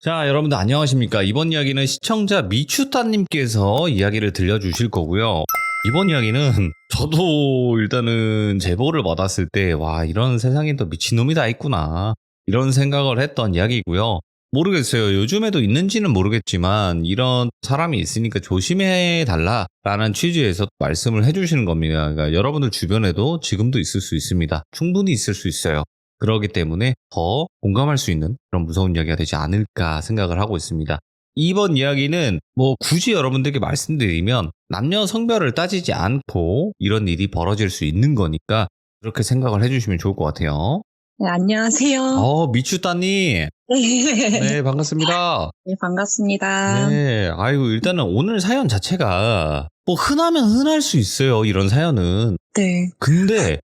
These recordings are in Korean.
자, 여러분들 안녕하십니까? 이번 이야기는 시청자 미추타님께서 이야기를 들려주실 거고요. 이번 이야기는 저도 일단은 제보를 받았을 때 와, 이런 세상에 또 미친놈이 다 있구나 이런 생각을 했던 이야기고요. 모르겠어요. 요즘에도 있는지는 모르겠지만 이런 사람이 있으니까 조심해 달라라는 취지에서 말씀을 해주시는 겁니다. 그러니까 여러분들 주변에도 지금도 있을 수 있습니다. 충분히 있을 수 있어요. 그렇기 때문에 더 공감할 수 있는 그런 무서운 이야기가 되지 않을까 생각을 하고 있습니다. 이번 이야기는 뭐 굳이 여러분들께 말씀드리면 남녀 성별을 따지지 않고 이런 일이 벌어질 수 있는 거니까 그렇게 생각을 해주시면 좋을 것 같아요. 네, 안녕하세요. 미추따님. 네, 반갑습니다. 네, 반갑습니다. 네, 아이고, 일단은 오늘 사연 자체가 뭐 흔하면 흔할 수 있어요, 이런 사연은. 네. 근데,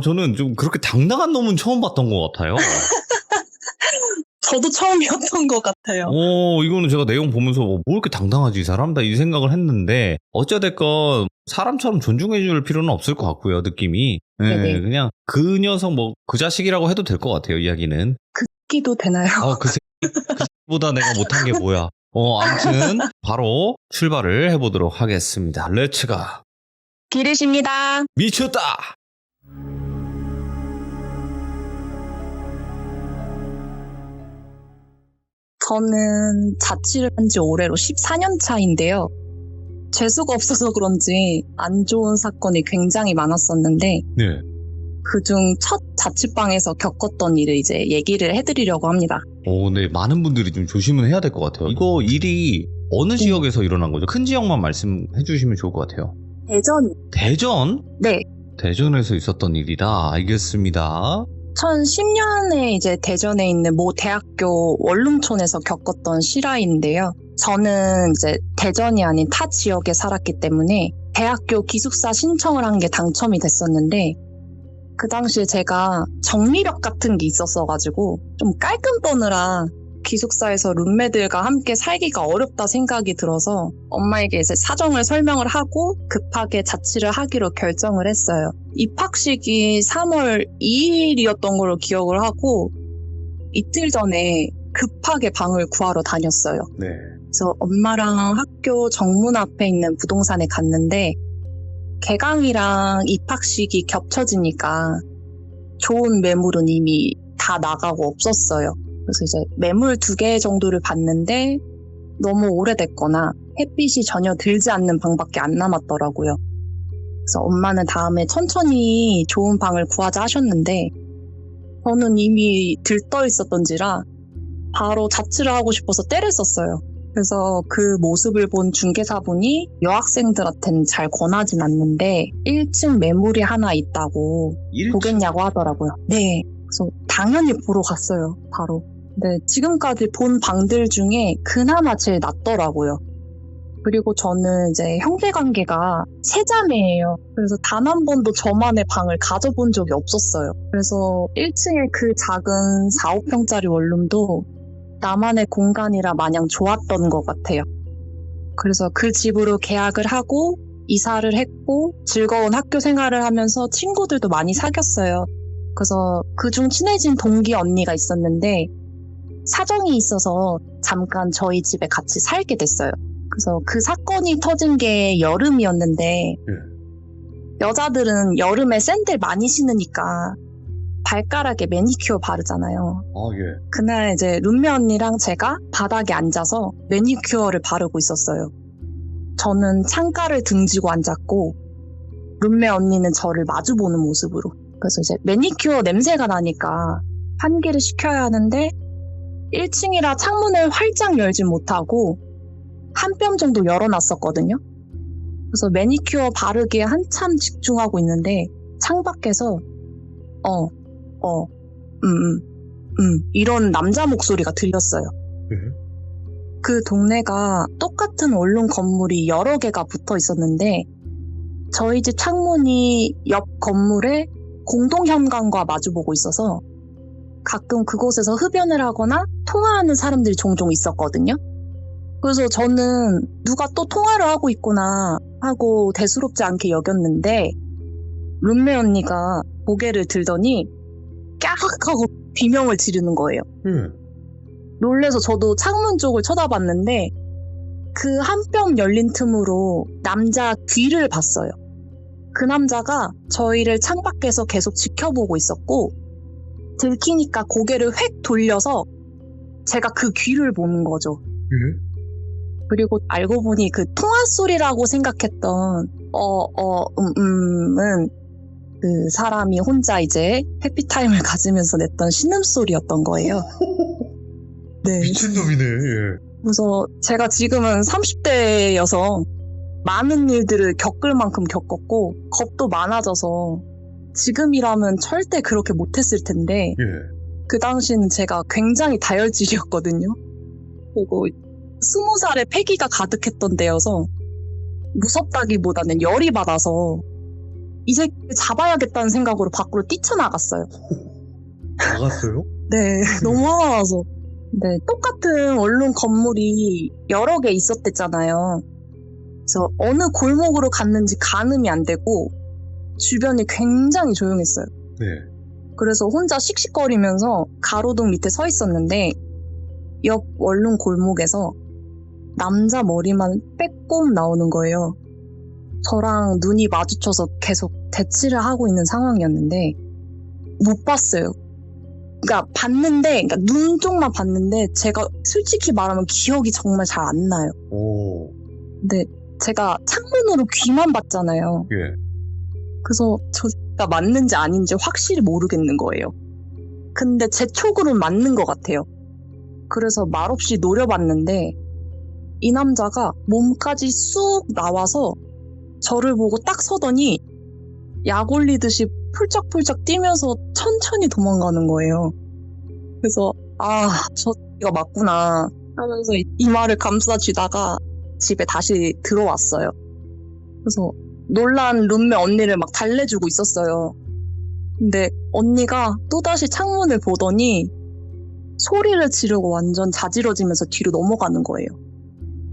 저는 좀 그렇게 당당한 놈은 처음 봤던 것 같아요. 저도 처음이었던 것 같아요. 이거는 제가 내용 보면서 뭐 이렇게 당당하지, 이 사람? 다 이 생각을 했는데, 어찌됐건 사람처럼 존중해줄 필요는 없을 것 같고요, 느낌이. 네, 그냥 그 녀석 그 자식이라고 해도 될 것 같아요, 이야기는. 그 새끼도 되나요? 그 새끼보다 내가 못한 게 뭐야. 아무튼 바로 출발을 해보도록 하겠습니다. 렛츠가. 기르십니다. 미쳤다! 저는 자취를 한 지 올해로 14년 차인데요. 재수가 없어서 그런지 안 좋은 사건이 굉장히 많았었는데 네. 그중 첫 자취방에서 겪었던 일을 이제 얘기를 해드리려고 합니다. 네. 많은 분들이 좀 조심을 해야 될 것 같아요. 이거 일이 어느 지역에서 일어난 거죠? 큰 지역만 말씀해 주시면 좋을 것 같아요. 대전? 네. 대전에서 있었던 일이다. 알겠습니다. 2010년에 이제 대전에 있는 모 대학교 원룸촌에서 겪었던 실화인데요. 저는 이제 대전이 아닌 타 지역에 살았기 때문에 대학교 기숙사 신청을 한 게 당첨이 됐었는데 그 당시에 제가 정리력 같은 게 있었어가지고 좀 깔끔 떠느라 기숙사에서 룸메들과 함께 살기가 어렵다 생각이 들어서 엄마에게 이제 사정을 설명을 하고 급하게 자취를 하기로 결정을 했어요. 입학식이 3월 2일이었던 걸로 기억을 하고 이틀 전에 급하게 방을 구하러 다녔어요. 네. 그래서 엄마랑 학교 정문 앞에 있는 부동산에 갔는데 개강이랑 입학식이 겹쳐지니까 좋은 매물은 이미 다 나가고 없었어요. 그래서 이제 매물 2개 정도를 봤는데 너무 오래됐거나 햇빛이 전혀 들지 않는 방밖에 안 남았더라고요. 그래서 엄마는 다음에 천천히 좋은 방을 구하자 하셨는데 저는 이미 들떠 있었던지라 바로 자취를 하고 싶어서 때를 썼어요. 그래서 그 모습을 본 중개사분이 여학생들한테는 잘 권하진 않는데 1층 매물이 하나 있다고 1층? 보겠냐고 하더라고요. 네. 그래서 당연히 보러 갔어요. 바로. 근데 지금까지 본 방들 중에 그나마 제일 낫더라고요. 그리고 저는 이제 형제관계가 3자매예요. 그래서 단 한 번도 저만의 방을 가져본 적이 없었어요. 그래서 1층에 그 작은 4, 5평짜리 원룸도 나만의 공간이라 마냥 좋았던 것 같아요. 그래서 그 집으로 계약을 하고 이사를 했고 즐거운 학교 생활을 하면서 친구들도 많이 사귀었어요. 그래서 그중 친해진 동기 언니가 있었는데 사정이 있어서 잠깐 저희 집에 같이 살게 됐어요. 그래서 그 사건이 터진 게 여름이었는데 여자들은 여름에 샌들 많이 신으니까 발가락에 매니큐어 바르잖아요. 예. 그날 이제 룸메 언니랑 제가 바닥에 앉아서 매니큐어를 바르고 있었어요. 저는 창가를 등지고 앉았고 룸메 언니는 저를 마주보는 모습으로. 그래서 이제 매니큐어 냄새가 나니까 환기를 시켜야 하는데 1층이라 창문을 활짝 열지 못하고 한 뼘 정도 열어놨었거든요. 그래서 매니큐어 바르기에 한참 집중하고 있는데 창밖에서 이런 남자 목소리가 들렸어요. 그 동네가 똑같은 원룸 건물이 여러 개가 붙어 있었는데 저희 집 창문이 옆 건물에 공동 현관과 마주보고 있어서 가끔 그곳에서 흡연을 하거나 통화하는 사람들이 종종 있었거든요. 그래서 저는 누가 또 통화를 하고 있구나 하고 대수롭지 않게 여겼는데 룸메 언니가 고개를 들더니 깍 하고 비명을 지르는 거예요. 놀래서 저도 창문 쪽을 쳐다봤는데 그 한 뼘 열린 틈으로 남자 뒤를 봤어요. 그 남자가 저희를 창밖에서 계속 지켜보고 있었고 들키니까 고개를 획 돌려서 제가 그 귀를 보는 거죠. 예? 그리고 알고 보니 그 통화 소리라고 생각했던 은 그 사람이 혼자 이제 해피타임을 가지면서 냈던 신음소리였던 거예요. 네. 미친놈이네. 예. 그래서 제가 지금은 30대여서 많은 일들을 겪을 만큼 겪었고 겁도 많아져서 지금이라면 절대 그렇게 못했을 텐데 예. 그 당시는 제가 굉장히 다혈질이었거든요. 그리고 20살에 패기가 가득했던 때여서 무섭다기보다는 열이 받아서 이 새끼를 잡아야겠다는 생각으로 밖으로 뛰쳐나갔어요. 나갔어요? 네, 너무 화가 나서. 네, 똑같은 원룸 건물이 여러 개 있었댔잖아요. 그래서 어느 골목으로 갔는지 가늠이 안 되고 주변이 굉장히 조용했어요. 네. 그래서 혼자 씩씩거리면서 가로등 밑에 서 있었는데 옆 원룸 골목에서 남자 머리만 빼꼼 나오는 거예요. 저랑 눈이 마주쳐서 계속 대치를 하고 있는 상황이었는데 못 봤어요. 그러니까 봤는데, 그러니까 눈 쪽만 봤는데 제가 솔직히 말하면 기억이 정말 잘 안 나요. 오. 근데 제가 창문으로 귀만 봤잖아요. 예. 그래서 저가 맞는지 아닌지 확실히 모르겠는 거예요. 근데 제 촉으로는 맞는 것 같아요. 그래서 말없이 노려봤는데 이 남자가 몸까지 쑥 나와서 저를 보고 딱 서더니 약 올리듯이 폴짝폴짝 뛰면서 천천히 도망가는 거예요. 그래서 저가 맞구나 하면서 이 말을 감싸쥐다가 집에 다시 들어왔어요. 그래서 놀란 룸메 언니를 막 달래주고 있었어요. 근데 언니가 또다시 창문을 보더니 소리를 지르고 완전 자지러지면서 뒤로 넘어가는 거예요.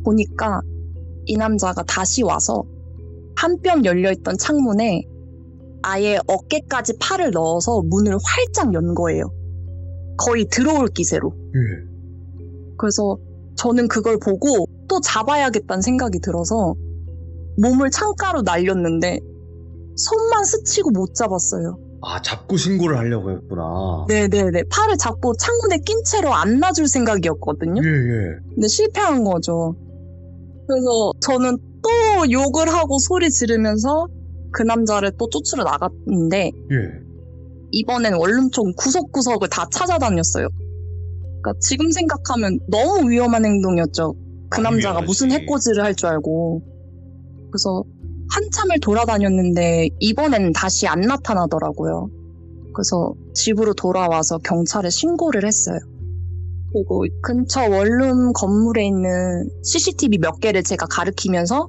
보니까 이 남자가 다시 와서 한 뼘 열려있던 창문에 아예 어깨까지 팔을 넣어서 문을 활짝 연 거예요. 거의 들어올 기세로. 예. 그래서 저는 그걸 보고 또 잡아야겠다는 생각이 들어서 몸을 창가로 날렸는데 손만 스치고 못 잡았어요. 아, 잡고 신고를 하려고 했구나. 네네네. 팔을 잡고 창문에 낀 채로 안 놔줄 생각이었거든요. 예, 예. 근데 실패한 거죠. 그래서 저는 또 욕을 하고 소리 지르면서 그 남자를 또 쫓으러 나갔는데 예. 이번엔 원룸 쪽 구석구석을 다 찾아다녔어요. 그러니까 지금 생각하면 너무 위험한 행동이었죠. 그 많이 남자가 위험하지. 무슨 해코지를 할 줄 알고. 그래서 한참을 돌아다녔는데 이번엔 다시 안 나타나더라고요. 그래서 집으로 돌아와서 경찰에 신고를 했어요. 그리고 근처 원룸 건물에 있는 CCTV 몇 개를 제가 가리키면서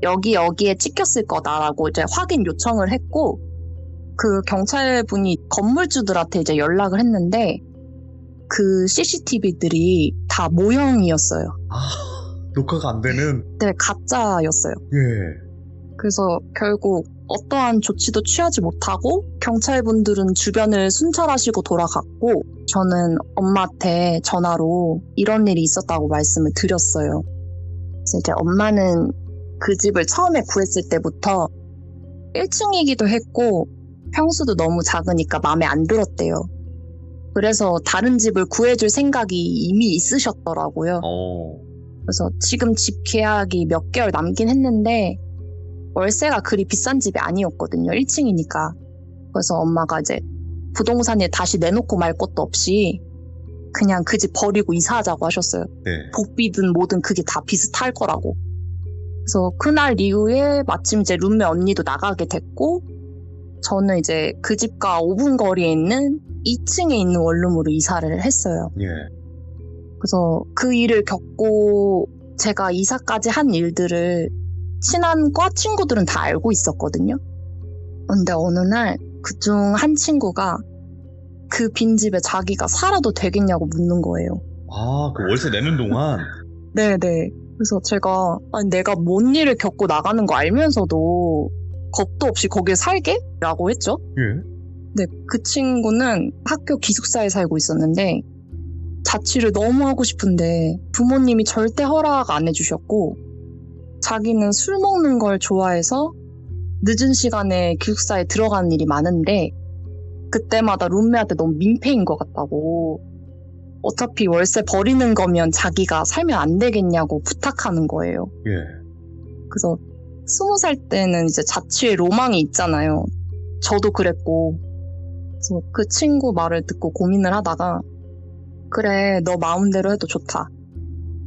여기에 찍혔을 거다라고 이제 확인 요청을 했고 그 경찰분이 건물주들한테 이제 연락을 했는데 그 CCTV들이 다 모형이었어요. 아, 녹화가 안 되는? 네, 가짜였어요. 예. 그래서 결국 어떠한 조치도 취하지 못하고 경찰분들은 주변을 순찰하시고 돌아갔고 저는 엄마한테 전화로 이런 일이 있었다고 말씀을 드렸어요. 그래서 이제 엄마는 그 집을 처음에 구했을 때부터 1층이기도 했고 평수도 너무 작으니까 마음에 안 들었대요. 그래서 다른 집을 구해줄 생각이 이미 있으셨더라고요. 그래서 지금 집 계약이 몇 개월 남긴 했는데 월세가 그리 비싼 집이 아니었거든요. 1층이니까. 그래서 엄마가 이제 부동산에 다시 내놓고 말 것도 없이 그냥 그 집 버리고 이사하자고 하셨어요. 네. 복비든 뭐든 그게 다 비슷할 거라고. 그래서 그날 이후에 마침 이제 룸메 언니도 나가게 됐고 저는 이제 그 집과 5분 거리에 있는 2층에 있는 원룸으로 이사를 했어요. 예. 그래서 그 일을 겪고 제가 이사까지 한 일들을 친한 과 친구들은 다 알고 있었거든요. 근데 어느 날 그중 한 친구가 그 빈집에 자기가 살아도 되겠냐고 묻는 거예요. 아, 그 월세 내는 동안? 네네. 그래서 제가 아니, 내가 뭔 일을 겪고 나가는 거 알면서도 겁도 없이 거기에 살게? 라고 했죠. 예. 네, 그 친구는 학교 기숙사에 살고 있었는데 자취를 너무 하고 싶은데 부모님이 절대 허락 안 해주셨고 자기는 술 먹는 걸 좋아해서 늦은 시간에 기숙사에 들어가는 일이 많은데 그때마다 룸메한테 너무 민폐인 것 같다고 어차피 월세 버리는 거면 자기가 살면 안 되겠냐고 부탁하는 거예요. 예. 그래서 20살 때는 이제 자취의 로망이 있잖아요. 저도 그랬고 그래서 그 친구 말을 듣고 고민을 하다가 그래 너 마음대로 해도 좋다.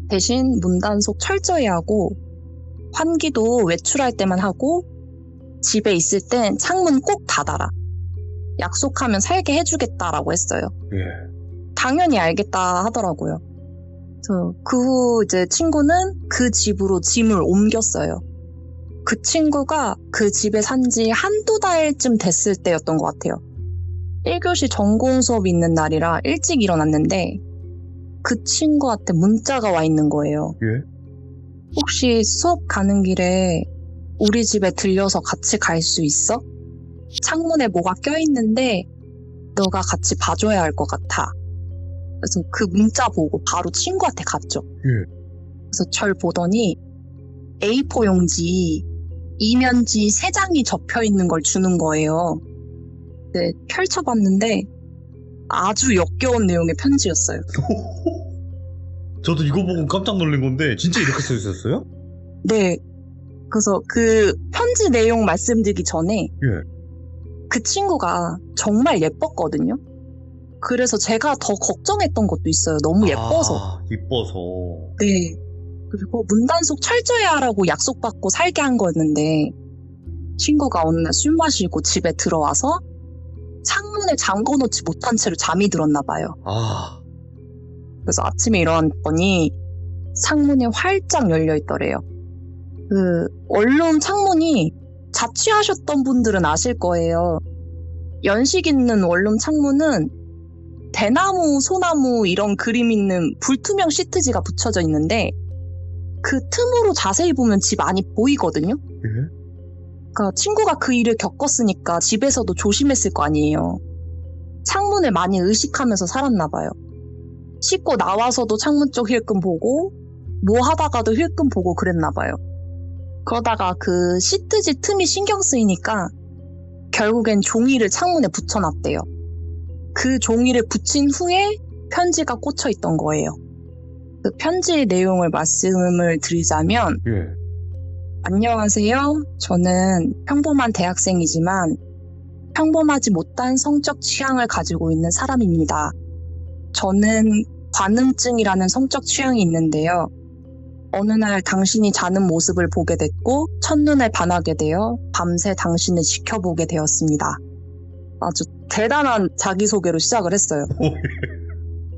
대신 문단속 철저히 하고 환기도 외출할 때만 하고 집에 있을 땐 창문 꼭 닫아라. 약속하면 살게 해주겠다라고 했어요. 예. 당연히 알겠다 하더라고요. 그 후 이제 친구는 그 집으로 짐을 옮겼어요. 그 친구가 그 집에 산 지 한두 달쯤 됐을 때였던 것 같아요. 1교시 전공 수업이 있는 날이라 일찍 일어났는데 그 친구한테 문자가 와 있는 거예요. 예. 혹시 수업 가는 길에 우리 집에 들려서 같이 갈 수 있어? 창문에 뭐가 껴있는데 너가 같이 봐줘야 할 것 같아. 그래서 그 문자 보고 바로 친구한테 갔죠. 예. 그래서 절 보더니 A4 용지 이면지 3장이 접혀 있는 걸 주는 거예요. 네, 펼쳐봤는데 아주 역겨운 내용의 편지였어요. 저도 이거 보고 깜짝 놀란 건데 진짜 이렇게 써 있었어요? 네. 그래서 그 편지 내용 말씀드리기 전에 예. 그 친구가 정말 예뻤거든요. 그래서 제가 더 걱정했던 것도 있어요. 너무 예뻐서. 아, 이뻐서. 네. 그리고 문단속 철저히 하라고 약속받고 살게 한 거였는데 친구가 어느 날 술 마시고 집에 들어와서 창문을 잠궈놓지 못한 채로 잠이 들었나 봐요. 아. 그래서 아침에 일어났더니 창문이 활짝 열려 있더래요. 그 원룸 창문이 자취하셨던 분들은 아실 거예요. 연식 있는 원룸 창문은 대나무, 소나무 이런 그림 있는 불투명 시트지가 붙여져 있는데 그 틈으로 자세히 보면 집 안이 보이거든요. 예? 그러니까 친구가 그 일을 겪었으니까 집에서도 조심했을 거 아니에요. 창문을 많이 의식하면서 살았나 봐요. 씻고 나와서도 창문 쪽 힐끔 보고 뭐 하다가도 힐끔 보고 그랬나 봐요. 그러다가 그 시트지 틈이 신경 쓰이니까 결국엔 종이를 창문에 붙여놨대요. 그 종이를 붙인 후에 편지가 꽂혀 있던 거예요. 그 편지의 내용을 말씀을 드리자면 예. 안녕하세요. 저는 평범한 대학생이지만 평범하지 못한 성적 취향을 가지고 있는 사람입니다. 저는 관음증이라는 성적 취향이 있는데요. 어느 날 당신이 자는 모습을 보게 됐고 첫눈에 반하게 되어 밤새 당신을 지켜보게 되었습니다. 아주 대단한 자기소개로 시작을 했어요.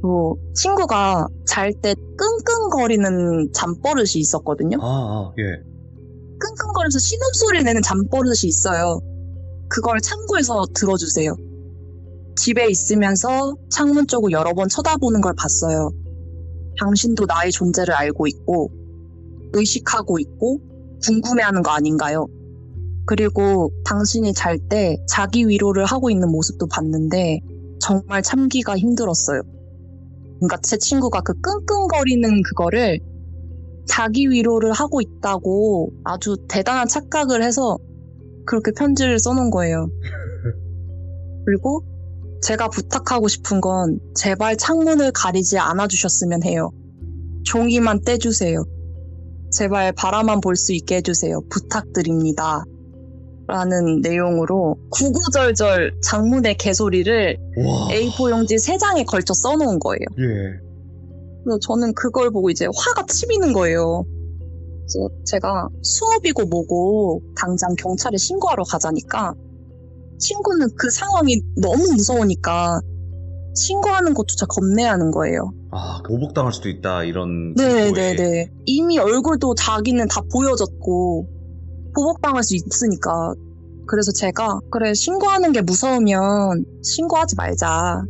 또 친구가 잘 때 끙끙거리는 잠버릇이 있었거든요. 예. 끙끙거려서 신음소리 내는 잠버릇이 있어요. 그걸 참고해서 들어주세요. 집에 있으면서 창문 쪽을 여러 번 쳐다보는 걸 봤어요. 당신도 나의 존재를 알고 있고 의식하고 있고 궁금해하는 거 아닌가요? 그리고 당신이 잘 때 자기 위로를 하고 있는 모습도 봤는데 정말 참기가 힘들었어요. 그러니까 제 친구가 그 끙끙거리는 그거를 자기 위로를 하고 있다고 아주 대단한 착각을 해서 그렇게 편지를 써놓은 거예요. 그리고 제가 부탁하고 싶은 건 제발 창문을 가리지 않아주셨으면 해요. 종이만 떼주세요. 제발 바라만 볼 수 있게 해주세요. 부탁드립니다. 라는 내용으로 구구절절 장문의 개소리를 와. A4 용지 3장에 걸쳐 써놓은 거예요. 예. 그래서 저는 그걸 보고 이제 화가 치미는 거예요. 그래서 제가 수업이고 뭐고 당장 경찰에 신고하러 가자니까 친구는 그 상황이 너무 무서우니까 신고하는 것조차 겁내하는 거예요. 아, 보복당할 수도 있다, 이런. 네네네. 이미 얼굴도 자기는 다 보여졌고 보복당할 수 있으니까. 그래서 제가 그래 신고하는 게 무서우면 신고하지 말자.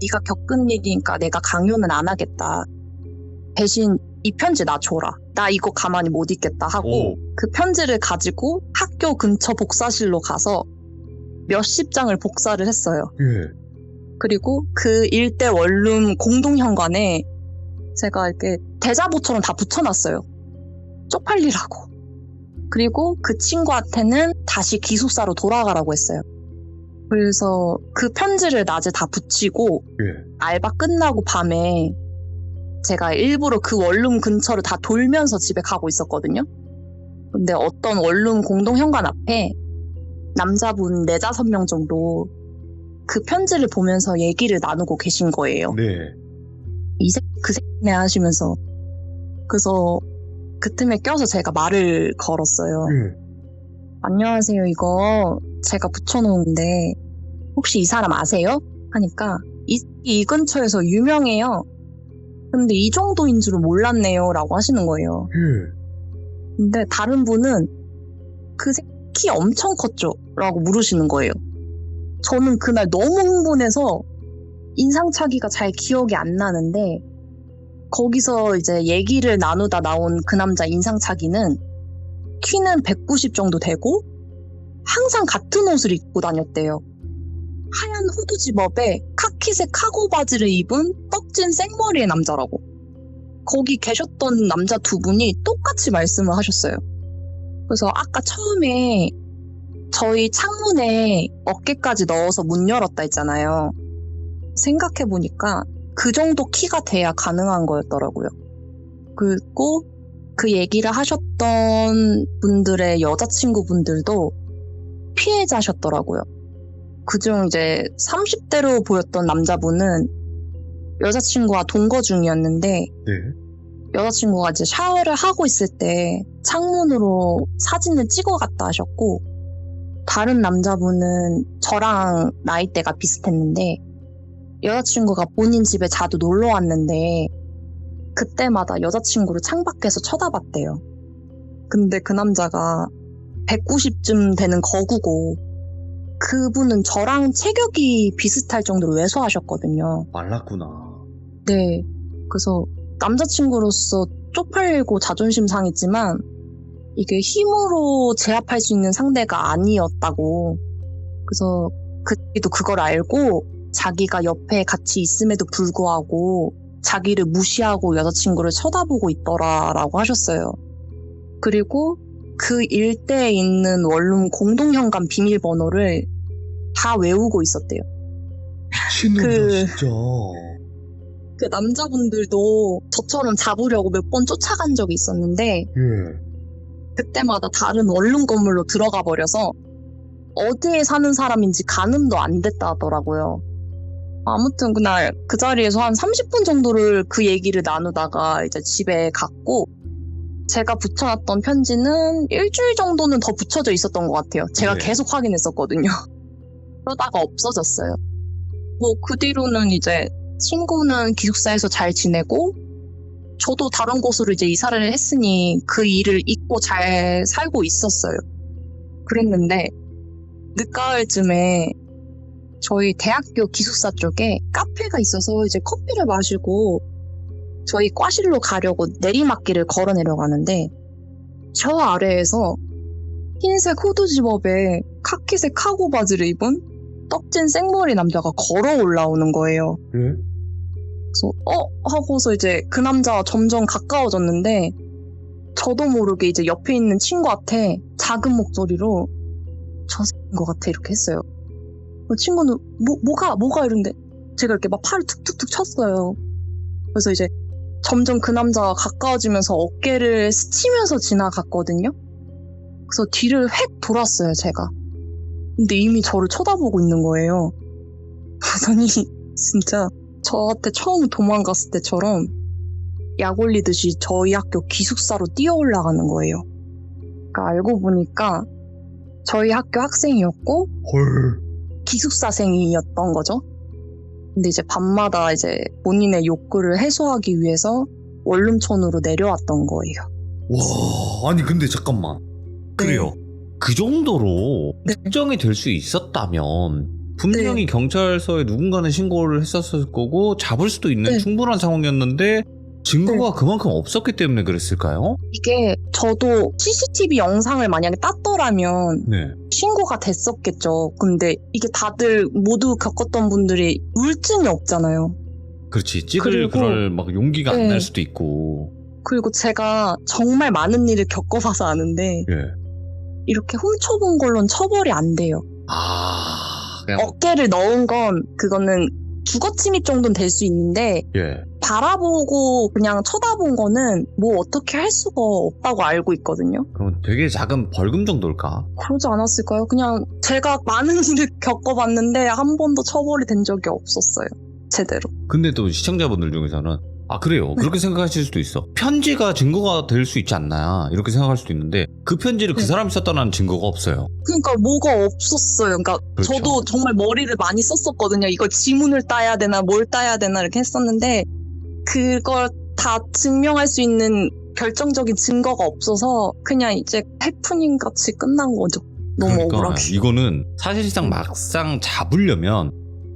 네가 겪은 일이니까 내가 강요는 안 하겠다. 대신 이 편지 나 줘라. 나 이거 가만히 못 있겠다 하고 그 편지를 가지고 학교 근처 복사실로 가서 몇십 장을 복사를 했어요. 예. 그리고 그 일대 원룸 공동현관에 제가 이렇게 대자보처럼 다 붙여놨어요. 쪽팔리라고. 그리고 그 친구한테는 다시 기숙사로 돌아가라고 했어요. 그래서 그 편지를 낮에 다 붙이고 예. 알바 끝나고 밤에 제가 일부러 그 원룸 근처를 다 돌면서 집에 가고 있었거든요. 근데 어떤 원룸 공동현관 앞에 남자분 4-5명 정도 그 편지를 보면서 얘기를 나누고 계신 거예요. 네. 그 새끼네 하시면서. 그래서 그 틈에 껴서 제가 말을 걸었어요. 예. 안녕하세요, 이거 제가 붙여놓은데 혹시 이 사람 아세요? 하니까 이 근처에서 유명해요. 근데 이 정도인 줄은 몰랐네요 라고 하시는 거예요. 예. 근데 다른 분은 그 새끼 키 엄청 컸죠? 라고 물으시는 거예요. 저는 그날 너무 흥분해서 인상착의가 잘 기억이 안 나는데 거기서 이제 얘기를 나누다 나온 그 남자 인상착의는 키는 190 정도 되고 항상 같은 옷을 입고 다녔대요. 하얀 후드 집업에 카키색 카고 바지를 입은 떡진 생머리의 남자라고. 거기 계셨던 남자 2분이 똑같이 말씀을 하셨어요. 그래서 아까 처음에 저희 창문에 어깨까지 넣어서 문 열었다 했잖아요. 생각해보니까 그 정도 키가 돼야 가능한 거였더라고요. 그리고 그 얘기를 하셨던 분들의 여자친구분들도 피해자셨더라고요. 그중 이제 30대로 보였던 남자분은 여자친구와 동거 중이었는데 네. 여자친구가 이제 샤워를 하고 있을 때 창문으로 사진을 찍어갔다 하셨고 다른 남자분은 저랑 나이대가 비슷했는데 여자친구가 본인 집에 자주 놀러 왔는데 그때마다 여자친구를 창밖에서 쳐다봤대요. 근데 그 남자가 190쯤 되는 거구고 그분은 저랑 체격이 비슷할 정도로 왜소하셨거든요. 말랐구나. 네. 그래서 남자친구로서 쪽팔리고 자존심 상했지만 이게 힘으로 제압할 수 있는 상대가 아니었다고. 그래서 그때도 그걸 알고 자기가 옆에 같이 있음에도 불구하고 자기를 무시하고 여자친구를 쳐다보고 있더라라고 하셨어요. 그리고 그 일대에 있는 원룸 공동현관 비밀번호를 다 외우고 있었대요. 미친놈이다 진짜. 그 남자분들도 저처럼 잡으려고 몇 번 쫓아간 적이 있었는데 예. 그때마다 다른 원룸 건물로 들어가 버려서 어디에 사는 사람인지 가늠도 안 됐다 하더라고요. 아무튼 그날 그 자리에서 한 30분 정도를 그 얘기를 나누다가 이제 집에 갔고 제가 붙여놨던 편지는 일주일 정도는 더 붙여져 있었던 것 같아요. 제가 네. 계속 확인했었거든요. 그러다가 없어졌어요. 뭐 그 뒤로는 이제 친구는 기숙사에서 잘 지내고 저도 다른 곳으로 이제 이사를 했으니 그 일을 잊고 잘 살고 있었어요. 그랬는데 늦가을쯤에 저희 대학교 기숙사 쪽에 카페가 있어서 이제 커피를 마시고 저희 과실로 가려고 내리막길을 걸어 내려가는데 저 아래에서 흰색 후드 집업에 카키색 카고 바지를 입은 떡진 생머리 남자가 걸어 올라오는 거예요. 예? 그래서 하고서 이제 그 남자와 점점 가까워졌는데 저도 모르게 이제 옆에 있는 친구한테 작은 목소리로 저 새끼인 것 같아 이렇게 했어요. 친구는 뭐가 이런데 제가 이렇게 막 팔을 툭툭툭 쳤어요. 그래서 이제 점점 그 남자가 가까워지면서 어깨를 스치면서 지나갔거든요. 그래서 뒤를 획 돌았어요 제가. 근데 이미 저를 쳐다보고 있는 거예요. 그러더니 진짜 저한테 처음 도망갔을 때처럼 약 올리듯이 저희 학교 기숙사로 뛰어 올라가는 거예요. 그러니까 알고 보니까 저희 학교 학생이었고 헐. 기숙사생이었던 거죠. 근데 이제 밤마다 이제 본인의 욕구를 해소하기 위해서 원룸촌으로 내려왔던 거예요. 와, 아니 근데 잠깐만. 그래요. 그 정도로 네. 특정이 될 수 있었다면 분명히 경찰서에 누군가는 신고를 했었을 거고 잡을 수도 있는 네. 충분한 상황이었는데 증거가 그만큼 없었기 때문에 그랬을까요? 이게 저도 CCTV 영상을 만약에 땄더라면 네. 신고가 됐었겠죠. 근데 이게 다들 모두 겪었던 분들이 우울증이 없잖아요. 그렇지. 찍을 그리고- 그럴 막 용기가 안 네. 날 수도 있고. 그리고 제가 정말 많은 일을 겪어봐서 아는데 예. 이렇게 훔쳐본 걸로는 처벌이 안 돼요. 그냥 어깨를 넣은 건 그거는 주거침입 정도는 될 수 있는데 예. 바라보고 그냥 쳐다본 거는 뭐 어떻게 할 수가 없다고 알고 있거든요. 그럼 되게 작은 벌금 정도일까? 그러지 않았을까요? 그냥 제가 많은 일을 겪어봤는데 한 번도 처벌이 된 적이 없었어요. 제대로. 근데 또 시청자분들 중에서는 그래요. 그렇게 생각하실 수도 있어. 편지가 증거가 될 수 있지 않나 이렇게 생각할 수도 있는데 그 편지를 그 네. 사람이 썼다는 증거가 없어요. 그러니까 뭐가 없었어요. 그러니까 그렇죠. 저도 정말 머리를 많이 썼었거든요. 이거 지문을 따야 되나 뭘 따야 되나 이렇게 했었는데 그걸 다 증명할 수 있는 결정적인 증거가 없어서 그냥 이제 해프닝 같이 끝난 거죠. 너무 그러니까 억울하게. 이거는 사실상 막상 잡으려면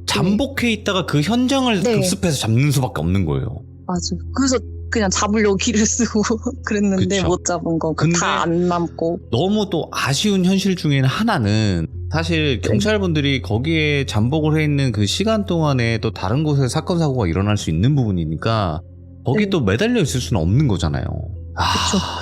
잠복해 있다가 그 현장을 네. 급습해서 잡는 수밖에 없는 거예요. 맞아요. 그래서 그냥 잡으려고 길을 쓰고 그랬는데 그쵸. 못 잡은 거 근데- 다 안 남고. 너무 또 아쉬운 현실 중에 하나는 사실 경찰분들이 거기에 잠복을 해 있는 그 시간 동안에 또 다른 곳에 사건 사고가 일어날 수 있는 부분이니까 거기 네. 또 매달려 있을 수는 없는 거잖아요.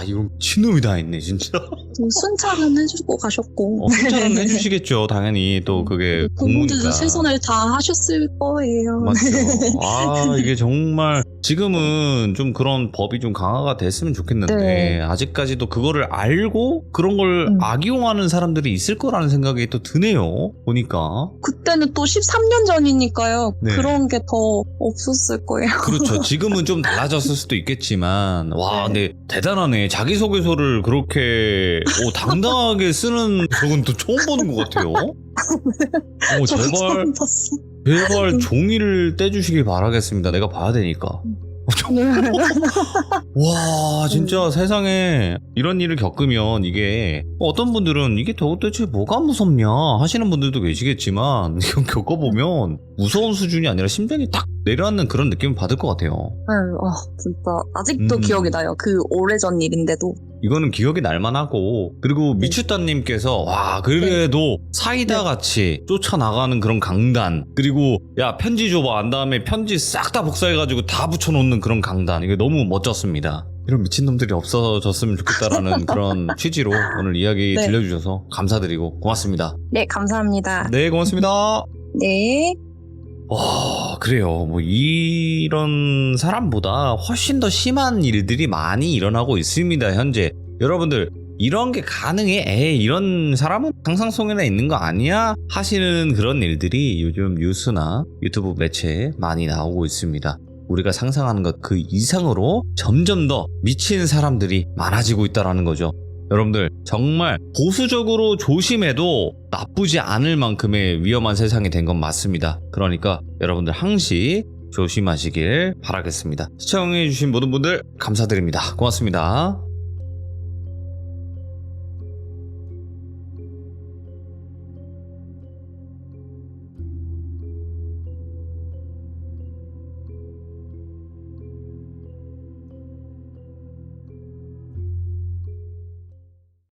이건 친놈이 다 했네 진짜. 좀 순찰은 해주고 가셨고. 순찰은 해주시겠죠. 당연히 또 그게 공무원들도 공무니까. 최선을 다 하셨을 거예요. 맞죠. 이게 정말 지금은 좀 그런 법이 좀 강화가 됐으면 좋겠는데 네. 아직까지도 그거를 알고 그런 걸 악용하는 사람들이 있을 거라는 생각이 또 드네요. 보니까. 그때는 또 13년 전이니까요. 네. 그런 게 더 없었을 거예요. 그렇죠. 지금은 좀 달라졌을 수도 있겠지만 와 네. 근데 대단하네. 자기소개서를 그렇게 당당하게 쓰는 적은 또 처음 보는 것 같아요. 저 제발 처음 봤어. 제발 종이를 떼주시길 바라겠습니다. 내가 봐야 되니까. 와 진짜 세상에 이런 일을 겪으면 이게 어떤 분들은 이게 도대체 뭐가 무섭냐 하시는 분들도 계시겠지만 이건 겪어보면 무서운 수준이 아니라 심장이 딱 내려앉는 그런 느낌을 받을 것 같아요. 진짜 아직도 음. 기억이 나요. 그 오래전 일인데도. 이거는 기억이 날만하고 그리고 미추따님께서 와 그래도 사이다 같이 쫓아나가는 그런 강단 그리고 야 편지 줘봐 한 다음에 편지 싹 다 복사해가지고 다 붙여놓는 그런 강단 이게 너무 멋졌습니다. 이런 미친놈들이 없어졌으면 좋겠다라는 그런 취지로 오늘 이야기 네. 들려주셔서 감사드리고 고맙습니다. 네, 감사합니다. 네 고맙습니다. 네. 그래요. 뭐 이런 사람보다 훨씬 더 심한 일들이 많이 일어나고 있습니다. 현재 여러분들 이런 게 가능해? 에이 이런 사람은 상상 속에나 있는 거 아니야? 하시는 그런 일들이 요즘 뉴스나 유튜브 매체에 많이 나오고 있습니다. 우리가 상상하는 것 그 이상으로 점점 더 미친 사람들이 많아지고 있다는 거죠. 여러분들 정말 보수적으로 조심해도 나쁘지 않을 만큼의 위험한 세상이 된 건 맞습니다. 그러니까 여러분들 항시 조심하시길 바라겠습니다. 시청해주신 모든 분들 감사드립니다. 고맙습니다.